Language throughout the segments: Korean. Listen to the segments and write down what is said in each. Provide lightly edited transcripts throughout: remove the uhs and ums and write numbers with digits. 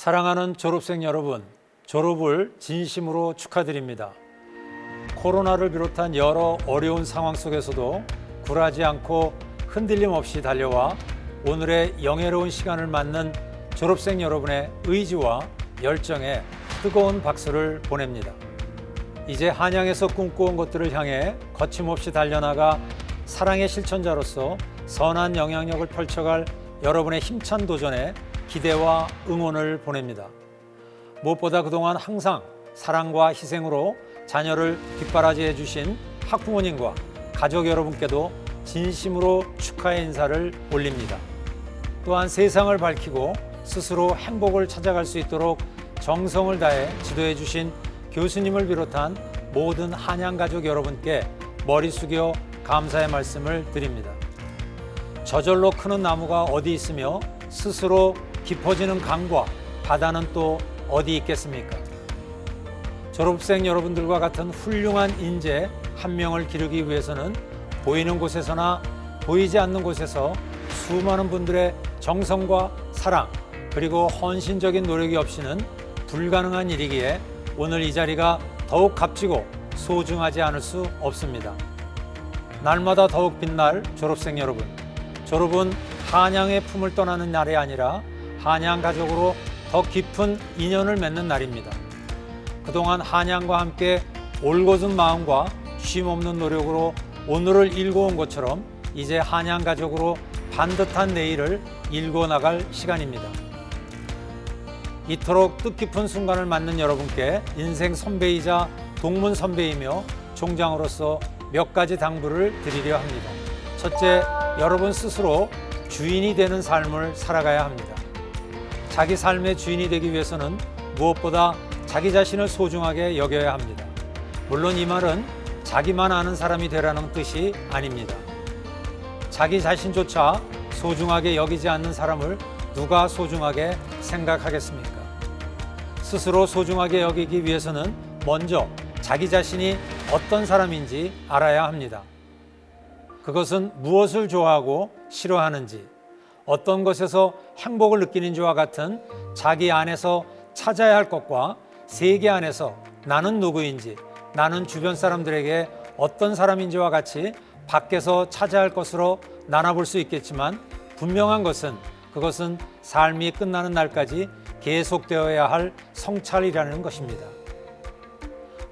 사랑하는 졸업생 여러분, 졸업을 진심으로 축하드립니다. 코로나를 비롯한 여러 어려운 상황 속에서도 굴하지 않고 흔들림 없이 달려와 오늘의 영예로운 시간을 맞는 졸업생 여러분의 의지와 열정에 뜨거운 박수를 보냅니다. 이제 한양에서 꿈꿔온 것들을 향해 거침없이 달려나가 사랑의 실천자로서 선한 영향력을 펼쳐갈 여러분의 힘찬 도전에 기대와 응원을 보냅니다. 무엇보다 그동안 항상 사랑과 희생으로 자녀를 뒷바라지해 주신 학부모님과 가족 여러분께도 진심으로 축하의 인사를 올립니다. 또한 세상을 밝히고 스스로 행복을 찾아갈 수 있도록 정성을 다해 지도해 주신 교수님을 비롯한 모든 한양 가족 여러분께 머리 숙여 감사의 말씀을 드립니다. 저절로 크는 나무가 어디 있으며 스스로 깊어지는 강과 바다는 또 어디 있겠습니까? 졸업생 여러분들과 같은 훌륭한 인재 한 명을 기르기 위해서는 보이는 곳에서나 보이지 않는 곳에서 수많은 분들의 정성과 사랑 그리고 헌신적인 노력이 없이는 불가능한 일이기에 오늘 이 자리가 더욱 값지고 소중하지 않을 수 없습니다. 날마다 더욱 빛날 졸업생 여러분, 졸업은 한양의 품을 떠나는 날이 아니라 한양 가족으로 더 깊은 인연을 맺는 날입니다. 그동안 한양과 함께 올곧은 마음과 쉼없는 노력으로 오늘을 일궈온 것처럼 이제 한양 가족으로 반듯한 내일을 일궈 나갈 시간입니다. 이토록 뜻깊은 순간을 맞는 여러분께 인생 선배이자 동문 선배이며 총장으로서 몇 가지 당부를 드리려 합니다. 첫째, 여러분 스스로 주인이 되는 삶을 살아가야 합니다. 자기 삶의 주인이 되기 위해서는 무엇보다 자기 자신을 소중하게 여겨야 합니다. 물론 이 말은 자기만 아는 사람이 되라는 뜻이 아닙니다. 자기 자신조차 소중하게 여기지 않는 사람을 누가 소중하게 생각하겠습니까? 스스로 소중하게 여기기 위해서는 먼저 자기 자신이 어떤 사람인지 알아야 합니다. 그것은 무엇을 좋아하고 싫어하는지, 어떤 것에서 행복을 느끼는지와 같은 자기 안에서 찾아야 할 것과 세계 안에서 나는 누구인지, 나는 주변 사람들에게 어떤 사람인지와 같이 밖에서 찾아야 할 것으로 나눠볼 수 있겠지만 분명한 것은 그것은 삶이 끝나는 날까지 계속되어야 할 성찰이라는 것입니다.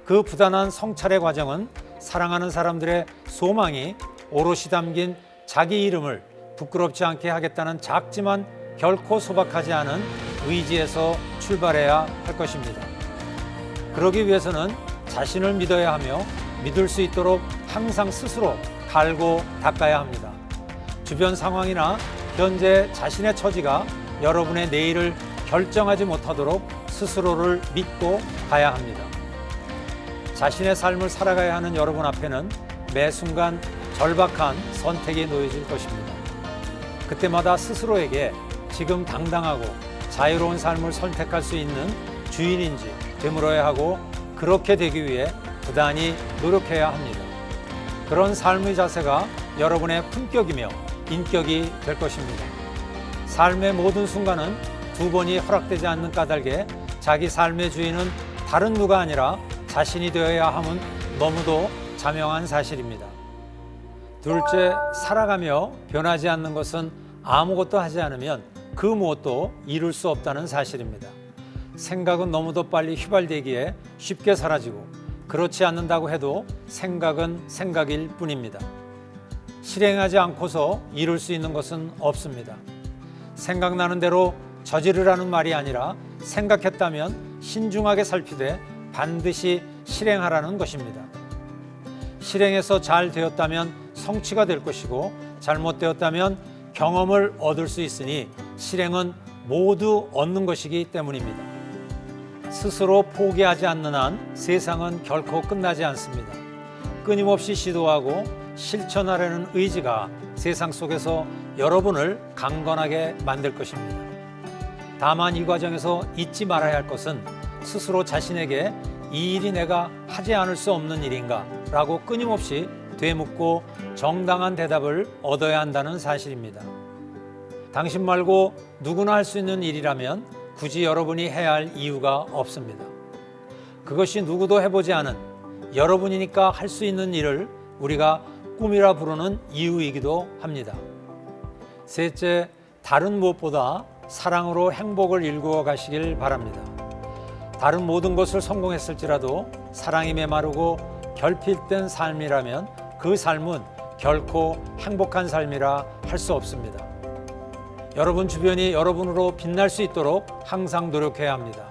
그 부단한 성찰의 과정은 사랑하는 사람들의 소망이 오롯이 담긴 자기 이름을 부끄럽지 않게 하겠다는 작지만 결코 소박하지 않은 의지에서 출발해야 할 것입니다. 그러기 위해서는 자신을 믿어야 하며 믿을 수 있도록 항상 스스로 갈고 닦아야 합니다. 주변 상황이나 현재 자신의 처지가 여러분의 내일을 결정하지 못하도록 스스로를 믿고 가야 합니다. 자신의 삶을 살아가야 하는 여러분 앞에는 매 순간 절박한 선택이 놓여질 것입니다. 그때마다 스스로에게 지금 당당하고 자유로운 삶을 선택할 수 있는 주인인지 되물어야 하고 그렇게 되기 위해 부단히 노력해야 합니다. 그런 삶의 자세가 여러분의 품격이며 인격이 될 것입니다. 삶의 모든 순간은 두 번이 허락되지 않는 까닭에 자기 삶의 주인은 다른 누가 아니라 자신이 되어야 함은 너무도 자명한 사실입니다. 둘째, 살아가며 변하지 않는 것은 아무것도 하지 않으면 그 무엇도 이룰 수 없다는 사실입니다. 생각은 너무도 빨리 휘발되기에 쉽게 사라지고 그렇지 않는다고 해도 생각은 생각일 뿐입니다. 실행하지 않고서 이룰 수 있는 것은 없습니다. 생각나는 대로 저지르라는 말이 아니라 생각했다면 신중하게 살피되 반드시 실행하라는 것입니다. 실행해서 잘 되었다면 성취가 될 것이고 잘못되었다면 경험을 얻을 수 있으니 실행은 모두 얻는 것이기 때문입니다. 스스로 포기하지 않는 한 세상은 결코 끝나지 않습니다. 끊임없이 시도하고 실천하려는 의지가 세상 속에서 여러분을 강건하게 만들 것입니다. 다만 이 과정에서 잊지 말아야 할 것은 스스로 자신에게 이 일이 내가 하지 않을 수 없는 일인가 라고 끊임없이 되묻고 정당한 대답을 얻어야 한다는 사실입니다. 당신 말고 누구나 할 수 있는 일이라면 굳이 여러분이 해야 할 이유가 없습니다. 그것이 누구도 해보지 않은 여러분이니까 할 수 있는 일을 우리가 꿈이라 부르는 이유이기도 합니다. 셋째, 다른 무엇보다 사랑으로 행복을 일구어 가시길 바랍니다. 다른 모든 것을 성공했을지라도 사랑이 메마르고 결핍된 삶이라면 그 삶은 결코 행복한 삶이라 할 수 없습니다. 여러분 주변이 여러분으로 빛날 수 있도록 항상 노력해야 합니다.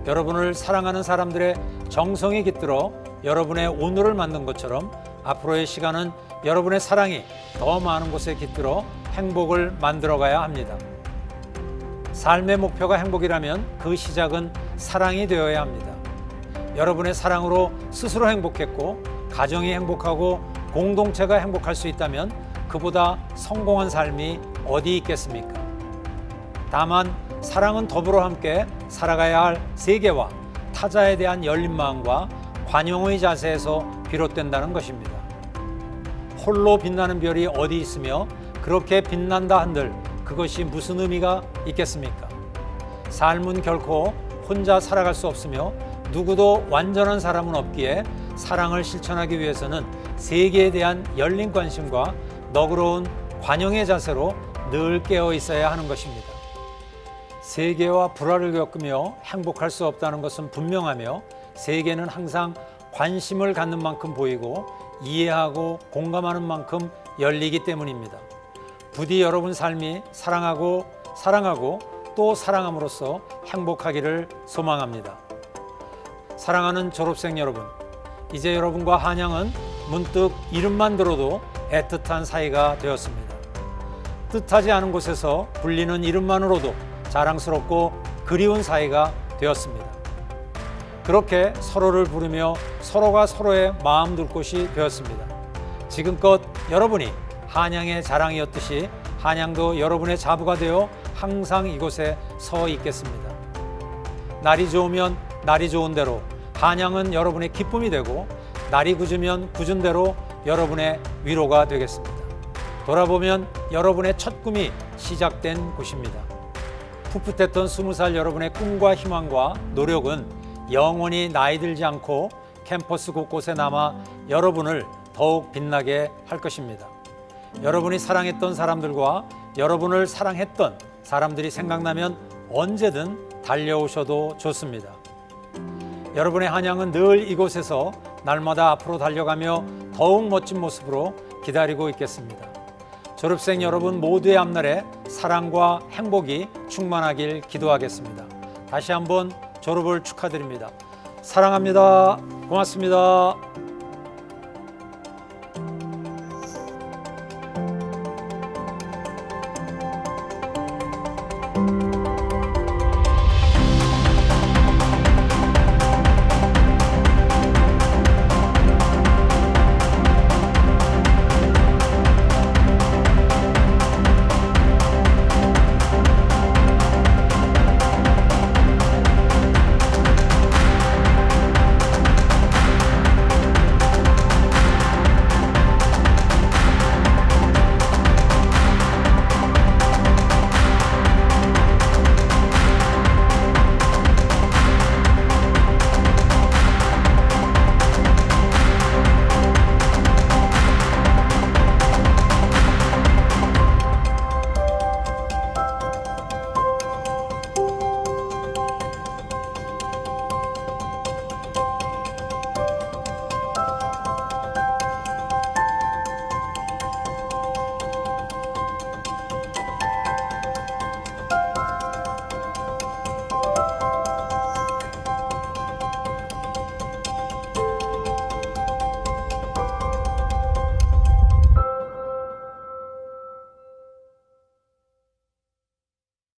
여러분을 사랑하는 사람들의 정성이 깃들어 여러분의 오늘을 만든 것처럼 앞으로의 시간은 여러분의 사랑이 더 많은 곳에 깃들어 행복을 만들어가야 합니다. 삶의 목표가 행복이라면 그 시작은 사랑이 되어야 합니다. 여러분의 사랑으로 스스로 행복했고 가정이 행복하고 공동체가 행복할 수 있다면 그보다 성공한 삶이 어디 있겠습니까? 다만 사랑은 더불어 함께 살아가야 할 세계와 타자에 대한 열린 마음과 관용의 자세에서 비롯된다는 것입니다. 홀로 빛나는 별이 어디 있으며 그렇게 빛난다 한들 그것이 무슨 의미가 있겠습니까? 삶은 결코 혼자 살아갈 수 없으며 누구도 완전한 사람은 없기에 사랑을 실천하기 위해서는 세계에 대한 열린 관심과 너그러운 관용의 자세로 늘 깨어 있어야 하는 것입니다. 세계와 불화를 겪으며 행복할 수 없다는 것은 분명하며 세계는 항상 관심을 갖는 만큼 보이고 이해하고 공감하는 만큼 열리기 때문입니다. 부디 여러분 삶이 사랑하고 또 사랑함으로써 행복하기를 소망합니다. 사랑하는 졸업생 여러분, 이제 여러분과 한양은 문득 이름만 들어도 애틋한 사이가 되었습니다. 뜻하지 않은 곳에서 불리는 이름만으로도 자랑스럽고 그리운 사이가 되었습니다. 그렇게 서로를 부르며 서로가 서로의 마음 둘 곳이 되었습니다. 지금껏 여러분이 한양의 자랑이었듯이 한양도 여러분의 자부가 되어 항상 이곳에 서 있겠습니다. 날이 좋으면 날이 좋은 대로 한양은 여러분의 기쁨이 되고 날이 굳으면 굳은 대로 여러분의 위로가 되겠습니다. 돌아보면 여러분의 첫 꿈이 시작된 곳입니다. 풋풋했던 20살 여러분의 꿈과 희망과 노력은 영원히 나이 들지 않고 캠퍼스 곳곳에 남아 여러분을 더욱 빛나게 할 것입니다. 여러분이 사랑했던 사람들과 여러분을 사랑했던 사람들이 생각나면 언제든 달려오셔도 좋습니다. 여러분의 한양은 늘 이곳에서 날마다 앞으로 달려가며 더욱 멋진 모습으로 기다리고 있겠습니다. 졸업생 여러분 모두의 앞날에 사랑과 행복이 충만하길 기도하겠습니다. 다시 한번 졸업을 축하드립니다. 사랑합니다. 고맙습니다.